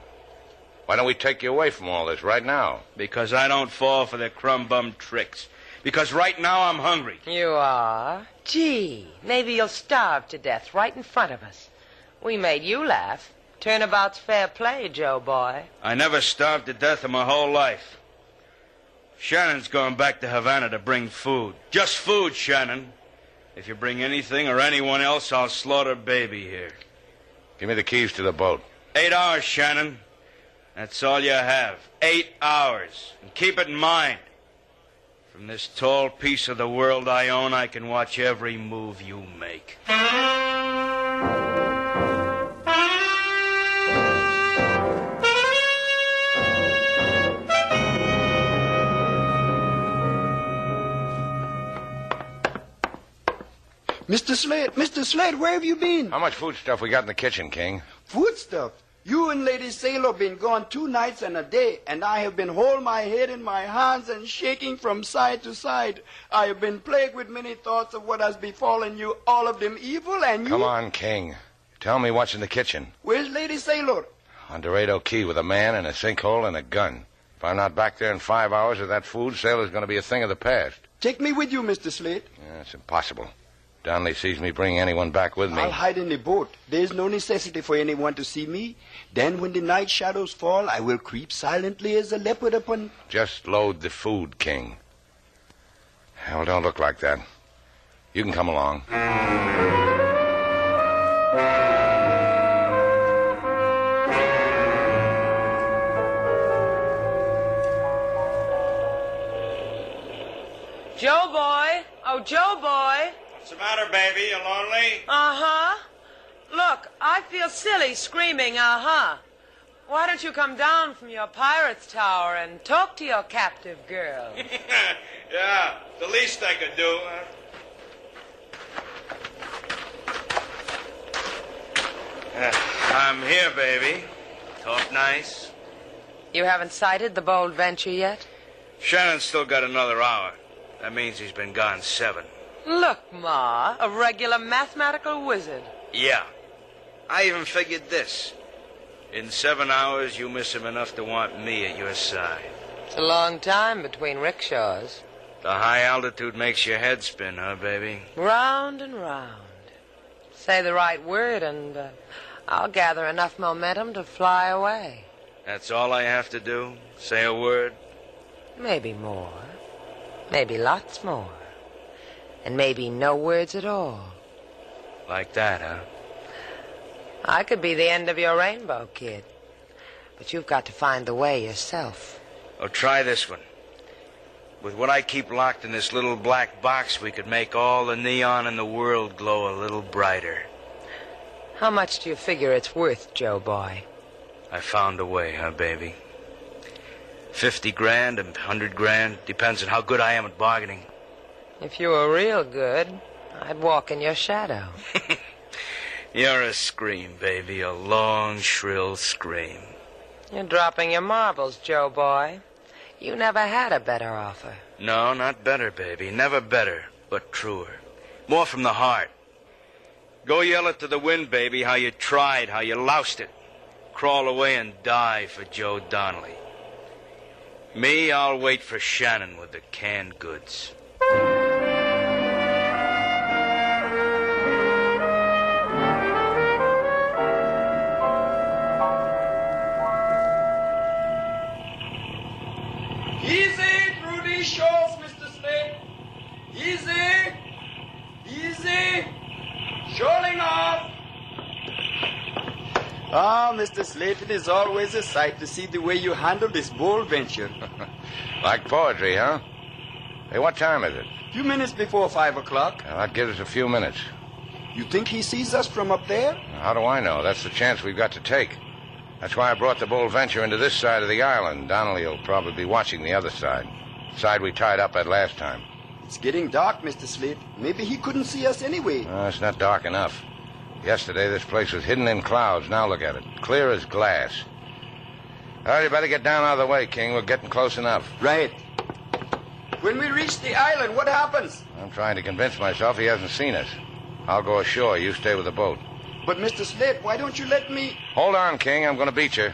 Why don't we take you away from all this right now? Because I don't fall for their crumb-bum tricks. Because right now I'm hungry. You are? Gee, maybe you'll starve to death right in front of us. We made you laugh. Turnabout's fair play, Joe boy. I never starved to death in my whole life. Shannon's going back to Havana to bring food. Just food, Shannon. If you bring anything or anyone else, I'll slaughter baby here. Give me the keys to the boat. 8 hours, Shannon. That's all you have. 8 hours. And keep it in mind. From this tall piece of the world I own, I can watch every move you make. Mr. Slade, where have you been? How much foodstuff we got in the kitchen, King? Foodstuff? You and Lady Sailor been gone 2 nights and a day, and I have been holding my head in my hands and shaking from side to side. I have been plagued with many thoughts of what has befallen you, all of them evil, and you... Come on, King. Tell me what's in the kitchen. Where's Lady Sailor? On Dorado Key with a man and a sinkhole and a gun. If I'm not back there in 5 hours with that food, Sailor's going to be a thing of the past. Take me with you, Mr. Slade. Yeah, it's impossible. Donnelly sees me bringing anyone back with me. I'll hide in the boat. There's no necessity for anyone to see me. Then when the night shadows fall, I will creep silently as a leopard upon... Just load the food, King. Well, don't look like that. You can come along. Joe boy. Oh, Joe boy. What's the matter, baby? You lonely? Uh-huh. Look, I feel silly screaming, uh-huh. Why don't you come down from your pirate's tower and talk to your captive girl? Yeah, the least I could do. I'm here, baby. Talk nice. You haven't sighted the Bold Venture yet? Shannon's still got another hour. That means he's been gone 7. Look, Ma, a regular mathematical wizard. Yeah. I even figured this. In 7 hours, you miss him enough to want me at your side. It's a long time between rickshaws. The high altitude makes your head spin, huh, baby? Round and round. Say the right word and I'll gather enough momentum to fly away. That's all I have to do? Say a word? Maybe more. Maybe lots more. And maybe no words at all. Like that, huh? I could be the end of your rainbow, kid. But you've got to find the way yourself. Oh, try this one. With what I keep locked in this little black box, we could make all the neon in the world glow a little brighter. How much do you figure it's worth, Joe boy? I found a way, huh, baby? 50 grand and 100 grand. Depends on how good I am at bargaining. If you were real good, I'd walk in your shadow. You're a scream, baby. A long, shrill scream. You're dropping your marbles, Joe boy. You never had a better offer. No, not better, baby. Never better, but truer. More from the heart. Go yell it to the wind, baby, how you tried, how you loused it. Crawl away and die for Joe Donnelly. Me, I'll wait for Shannon with the canned goods. Easy through these shores, Mr. Slade. Easy. Easy. Shoaling off. Ah, Mr. Slade, it is always a sight to see the way you handle this Bold Venture. Like poetry, huh? Hey, what time is it? A few minutes before 5 o'clock. Well, that gives us a few minutes. You think he sees us from up there? How do I know? That's the chance we've got to take. That's why I brought the Bull Venture into this side of the island. Donnelly will probably be watching the other side. The side we tied up at last time. It's getting dark, Mr. Slate. Maybe he couldn't see us anyway. No, it's not dark enough. Yesterday, this place was hidden in clouds. Now look at it. Clear as glass. Well, you better get down out of the way, King. We're getting close enough. Right. When we reach the island, what happens? I'm trying to convince myself he hasn't seen us. I'll go ashore. You stay with the boat. But, Mr. Slate, why don't you let me... Hold on, King. I'm going to beat you.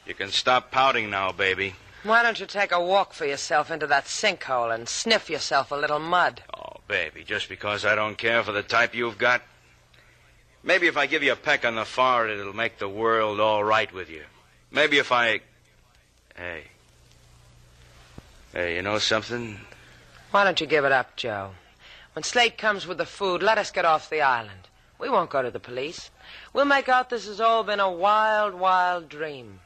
You can stop pouting now, baby. Why don't you take a walk for yourself into that sinkhole and sniff yourself a little mud? Oh, baby, just because I don't care for the type you've got? Maybe if I give you a peck on the forehead, it'll make the world all right with you. Maybe if I... Hey, you know something? Why don't you give it up, Joe? When Slate comes with the food, let us get off the island. We won't go to the police. We'll make out this has all been a wild, wild dream.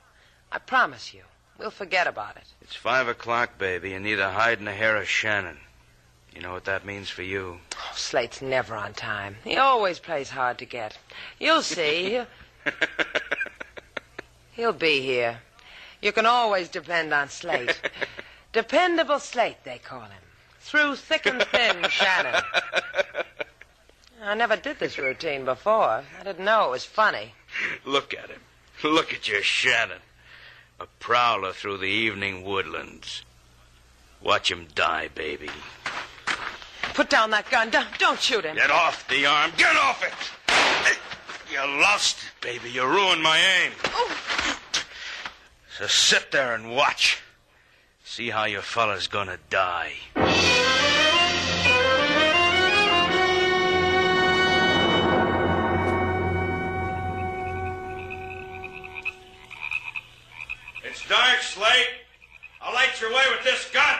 I promise you. We'll forget about it. It's 5 o'clock, baby, and neither hide nor hair of Shannon. You know what that means for you? Oh, Slate's never on time. He always plays hard to get. You'll see. He'll be here. You can always depend on Slate. Dependable Slate, they call him. Through thick and thin, Shannon. I never did this routine before. I didn't know it was funny. Look at him. Look at your Shannon. A prowler through the evening woodlands. Watch him die, baby. Put down that gun. Don't shoot him. Get off the arm. Get off it. You lost it, baby. You ruined my aim. Oh. So sit there and watch. See how your fella's gonna die. It's dark, Slate. I'll light your way with this gun.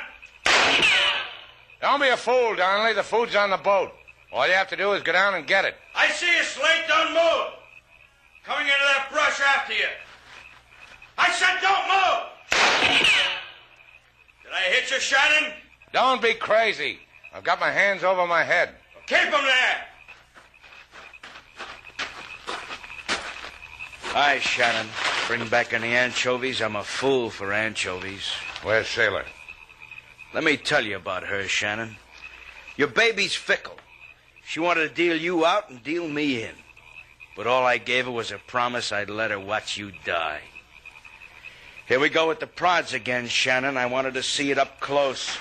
Don't be a fool, Donnelly. The food's on the boat. All you have to do is go down and get it. I see you, Slate. Don't move. Coming into that brush after you. I said don't move. Did I hit you, Shannon? Don't be crazy. I've got my hands over my head. Keep them there. Hi, Shannon. Bring back any anchovies? I'm a fool for anchovies. Where's Sailor? Let me tell you about her, Shannon. Your baby's fickle. She wanted to deal you out and deal me in. But all I gave her was a promise I'd let her watch you die. Here we go with the prods again, Shannon. I wanted to see it up close.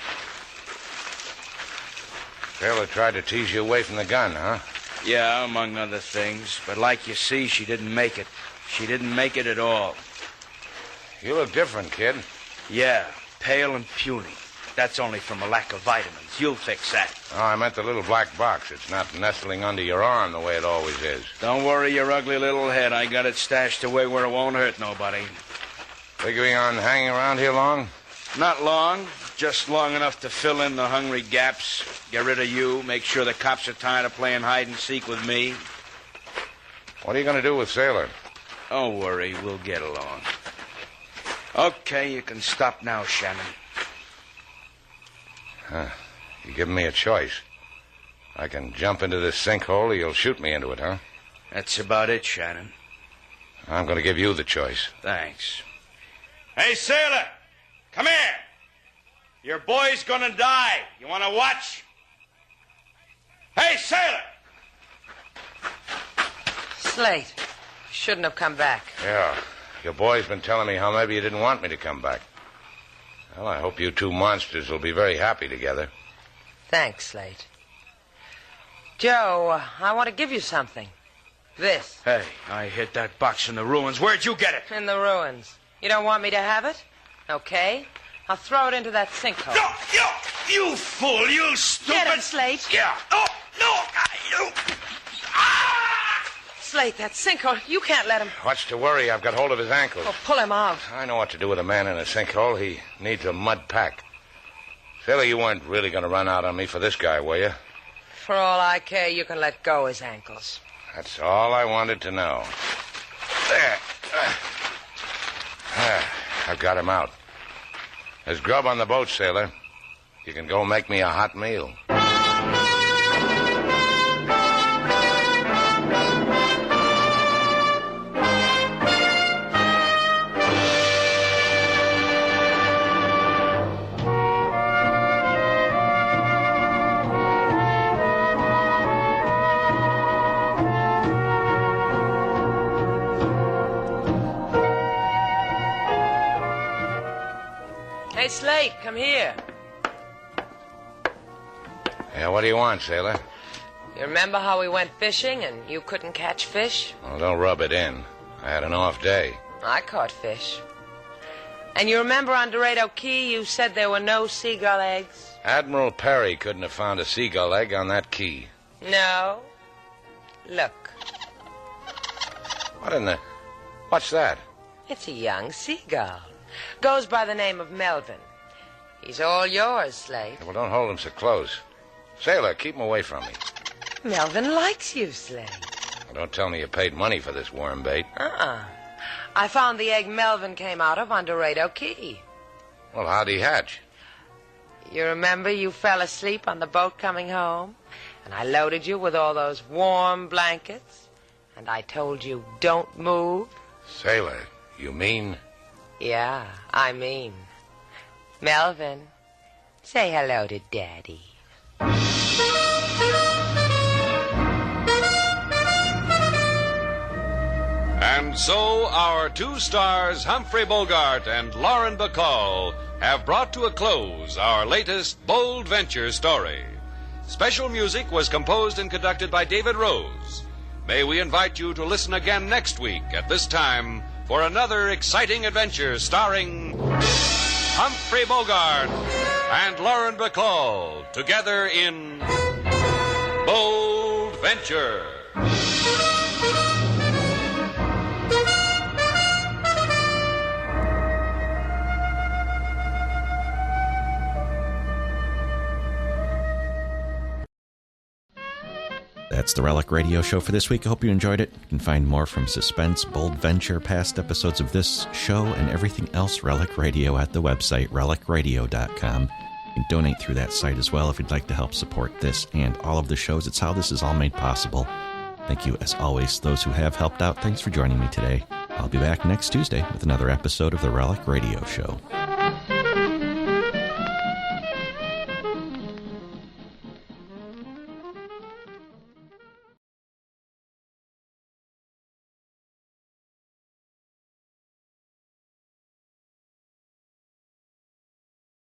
Sailor tried to tease you away from the gun, huh? Yeah, among other things. But like you see, she didn't make it. She didn't make it at all. You look different, kid. Yeah, pale and puny. That's only from a lack of vitamins. You'll fix that. Oh, I meant the little black box. It's not nestling under your arm the way it always is. Don't worry your ugly little head. I got it stashed away where it won't hurt nobody. Figuring on hanging around here long? Not long. Just long enough to fill in the hungry gaps. Get rid of you. Make sure the cops are tired of playing hide and seek with me. What are you going to do with Sailor? Don't worry. We'll get along. Okay, you can stop now, Shannon. Huh. You're giving me a choice. I can jump into this sinkhole or you'll shoot me into it, huh? That's about it, Shannon. I'm going to give you the choice. Thanks. Hey, Sailor! Come here! Your boy's gonna die. You want to watch? Hey, Sailor! Slate, you shouldn't have come back. Yeah. Your boy's been telling me how maybe you didn't want me to come back. Well, I hope you two monsters will be very happy together. Thanks, Slate. Joe, I want to give you something. This. Hey, I hit that box in the ruins. Where'd you get it? In the ruins. You don't want me to have it? Okay. I'll throw it into that sinkhole. No, you fool, you stupid... Get it, Slate. Yeah. Oh, no, you... Slate, that sinkhole, you can't let him... What's to worry? I've got hold of his ankles. Oh, pull him out. I know what to do with a man in a sinkhole. He needs a mud pack. Sailor, you weren't really going to run out on me for this guy, were you? For all I care, you can let go his ankles. That's all I wanted to know. There. I've got him out. There's grub on the boat, sailor. You can go make me a hot meal. Hey, Slate, come here. Yeah, what do you want, sailor? You remember how we went fishing and you couldn't catch fish? Well, don't rub it in. I had an off day. I caught fish. And you remember on Dorado Key you said there were no seagull eggs? Admiral Perry couldn't have found a seagull egg on that key. No. Look. What's that? It's a young seagull. Goes by the name of Melvin. He's all yours, Slate. Well, don't hold him so close. Sailor, keep him away from me. Melvin likes you, Slate. Well, don't tell me you paid money for this worm bait. I found the egg Melvin came out of on Dorado Key. Well, how'd he hatch? You remember you fell asleep on the boat coming home? And I loaded you with all those warm blankets? And I told you, don't move? Sailor, you mean... Yeah, I mean. Melvin, say hello to Daddy. And so our two stars, Humphrey Bogart and Lauren Bacall, have brought to a close our latest bold venture story. Special music was composed and conducted by David Rose. May we invite you to listen again next week at this time for another exciting adventure starring Humphrey Bogart and Lauren Bacall together in Bold Venture. That's the Relic Radio Show for this week. I hope you enjoyed it. You can find more from Suspense, Bold Venture, past episodes of this show, and everything else Relic Radio at the website, relicradio.com. You can donate through that site as well if you'd like to help support this and all of the shows. It's how this is all made possible. Thank you, as always, those who have helped out. Thanks for joining me today. I'll be back next Tuesday with another episode of the Relic Radio Show.